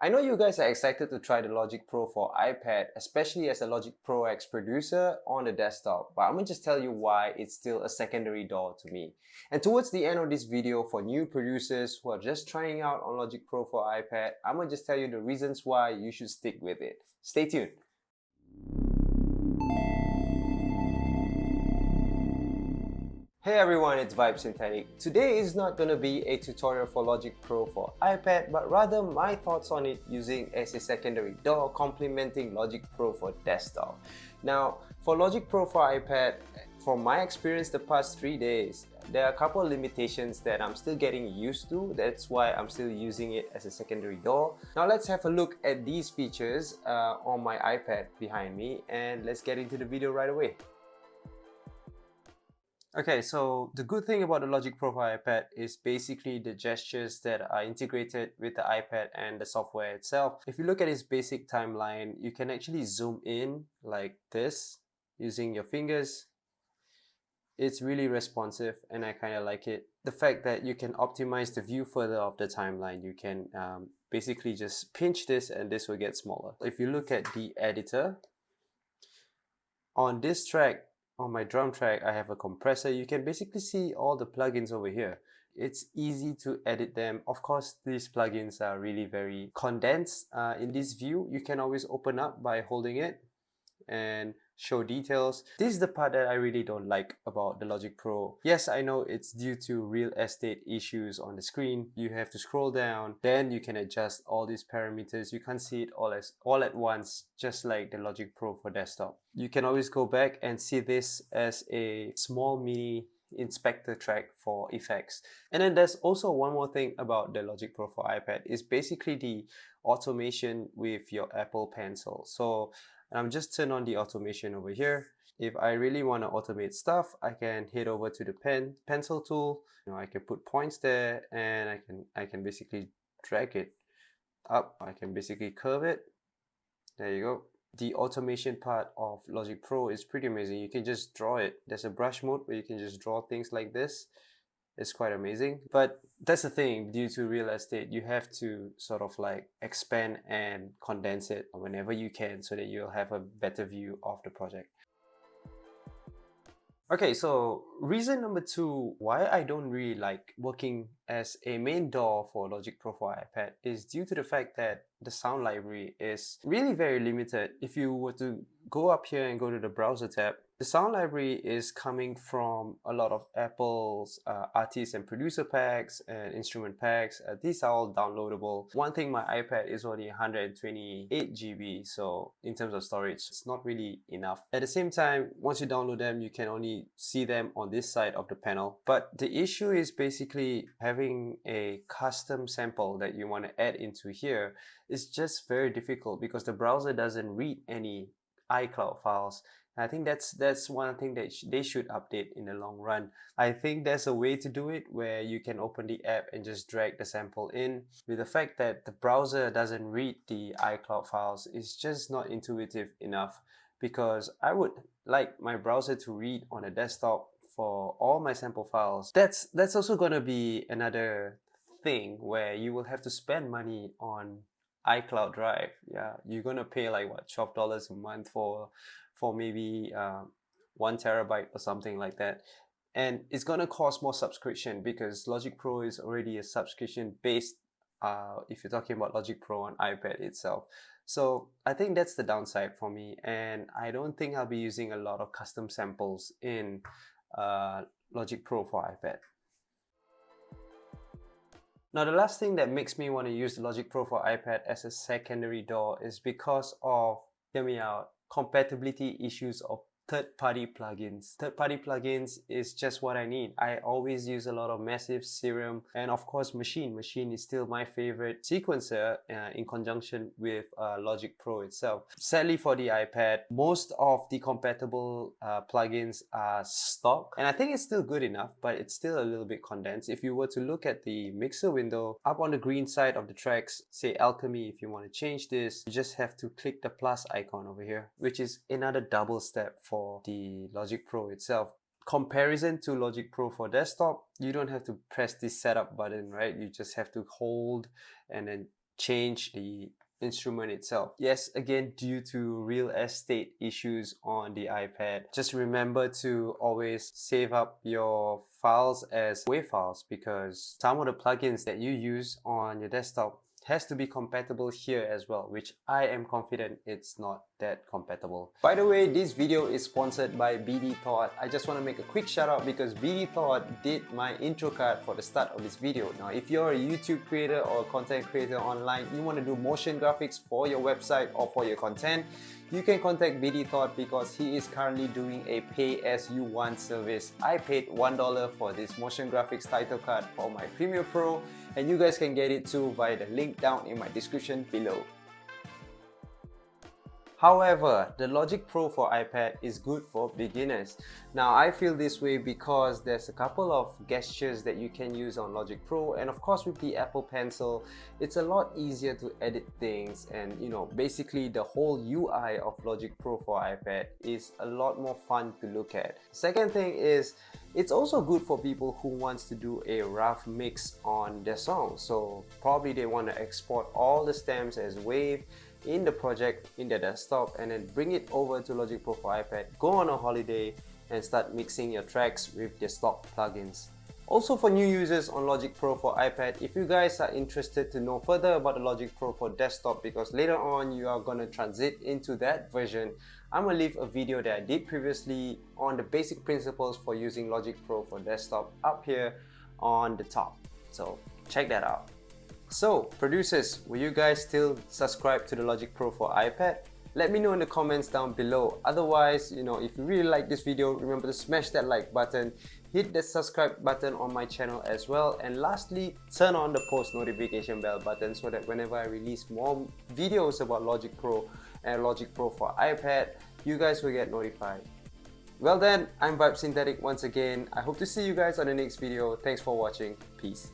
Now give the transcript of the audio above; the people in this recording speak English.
I know you guys are excited to try the Logic Pro for iPad, especially as a Logic Pro X producer on the desktop, but I'm gonna just tell you why it's still a secondary door to me. And towards the end of this video, for new producers who are just trying out on Logic Pro for iPad, I'm gonna just tell you the reasons why you should stick with it. Stay tuned. Hey everyone, it's Vibe Synthetic. Today is not going to be a tutorial for Logic Pro for iPad, but rather my thoughts on it using as a secondary door complementing Logic Pro for desktop. Now, for Logic Pro for iPad, from my experience the past 3 days, there are a couple of limitations that I'm still getting used to. That's why I'm still using it as a secondary door. Now let's have a look at these features on my iPad behind me, and let's get into the video right away. Okay, so the good thing about the Logic Pro for iPad is basically the gestures that are integrated with the iPad and the software itself. If you look at its basic timeline, you can actually zoom in like this using your fingers. It's really responsive and I kind of like it. The fact that you can optimize the view further of the timeline, you can basically just pinch this and this will get smaller. If you look at the editor, on this track, on my drum track, I have a compressor. You can basically see all the plugins over here. It's easy to edit them. Of course, these plugins are really very condensed. In this view, you can always open up by holding it and show details. This is the part that I really don't like about the Logic Pro. Yes, I know it's due to real estate issues on the screen. You have to scroll down, then you can adjust all these parameters. You can't see it all at once, just like the Logic Pro for desktop. You can always go back and see this as a small mini inspector track for effects. And then there's also one more thing about the Logic Pro for iPad is basically the automation with your Apple Pencil. So I'm just turn on the automation over here. If I really want to automate stuff, I can head over to the pencil tool. I can put points there and I can basically drag it up. I can basically curve it. There you go. The automation part of Logic Pro is pretty amazing. You can just draw it. There's a brush mode where you can just draw things like this. It's quite amazing. But that's the thing, due to real estate, you have to sort of like expand and condense it whenever you can so that you'll have a better view of the project. Okay, so reason number 2 why I don't really like working as a main DAW for Logic Pro for iPad is due to the fact that the sound library is really very limited. If you were to go up here and go to the browser tab, the sound library is coming from a lot of Apple's artist and producer packs and instrument packs. These are all downloadable. One thing, my iPad is only 128 GB, so in terms of storage, it's not really enough. At the same time, once you download them, you can only see them on this side of the panel. But the issue is basically having a custom sample that you want to add into here is just very difficult because the browser doesn't read any iCloud files. I think that's one thing that they should update in the long run. I think there's a way to do it where you can open the app and just drag the sample in. With the fact that the browser doesn't read the iCloud files, it's just not intuitive enough, because I would like my browser to read on a desktop for all my sample files. That's also going to be another thing where you will have to spend money on iCloud Drive. Yeah, you're going to pay like what, $12 a month for maybe 1 terabyte or something like that. And it's going to cost more subscription because Logic Pro is already a subscription based if you're talking about Logic Pro on iPad itself. So I think that's the downside for me, and I don't think I'll be using a lot of custom samples in Logic Pro for iPad. Now, the last thing that makes me want to use the Logic Pro for iPad as a secondary DAW is because of, hear me out, compatibility issues of third-party plugins. Third-party plugins is just what I need. I always use a lot of Massive, Serum, and of course Machine. Machine is still my favorite sequencer in conjunction with Logic Pro itself. Sadly for the iPad, most of the compatible plugins are stock, and I think it's still good enough, but it's still a little bit condensed. If you were to look at the mixer window, up on the green side of the tracks, say Alchemy, if you want to change this, you just have to click the plus icon over here, which is another double step for the Logic Pro itself. Comparison to Logic Pro for desktop, you don't have to press this setup button, right? You just have to hold and then change the instrument itself. Yes, again, due to real estate issues on the iPad, just remember to always save up your files as WAV files, because some of the plugins that you use on your desktop has to be compatible here as well, which I am confident it's not that compatible. By the way, this video is sponsored by BD Thought. I just want to make a quick shout out because BD Thought did my intro card for the start of this video. Now, if you're a YouTube creator or content creator online, you want to do motion graphics for your website or for your content, you can contact BD Thought because he is currently doing a pay-as-you-want service. I paid $1 for this motion graphics title card for my Premiere Pro, and you guys can get it too via the link down in my description below. However, the Logic Pro for iPad is good for beginners. Now, I feel this way because there's a couple of gestures that you can use on Logic Pro, and of course with the Apple Pencil, it's a lot easier to edit things, and basically the whole UI of Logic Pro for iPad is a lot more fun to look at. Second thing is, it's also good for people who wants to do a rough mix on their song. So probably they want to export all the stems as WAV in the project in their desktop and then bring it over to Logic Pro for iPad, go on a holiday and start mixing your tracks with their stock plugins. Also, for new users on Logic Pro for iPad, if you guys are interested to know further about the Logic Pro for desktop, because later on you are going to transit into that version, I'm going to leave a video that I did previously on the basic principles for using Logic Pro for desktop up here on the top. So check that out. So, producers, will you guys still subscribe to the Logic Pro for iPad? Let me know in the comments down below. Otherwise, if you really like this video, remember to smash that like button, hit the subscribe button on my channel as well, and lastly, turn on the post notification bell button so that whenever I release more videos about Logic Pro and Logic Pro for iPad, you guys will get notified. Well then, I'm Vibe Synthetic once again. I hope to see you guys on the next video. Thanks for watching. Peace.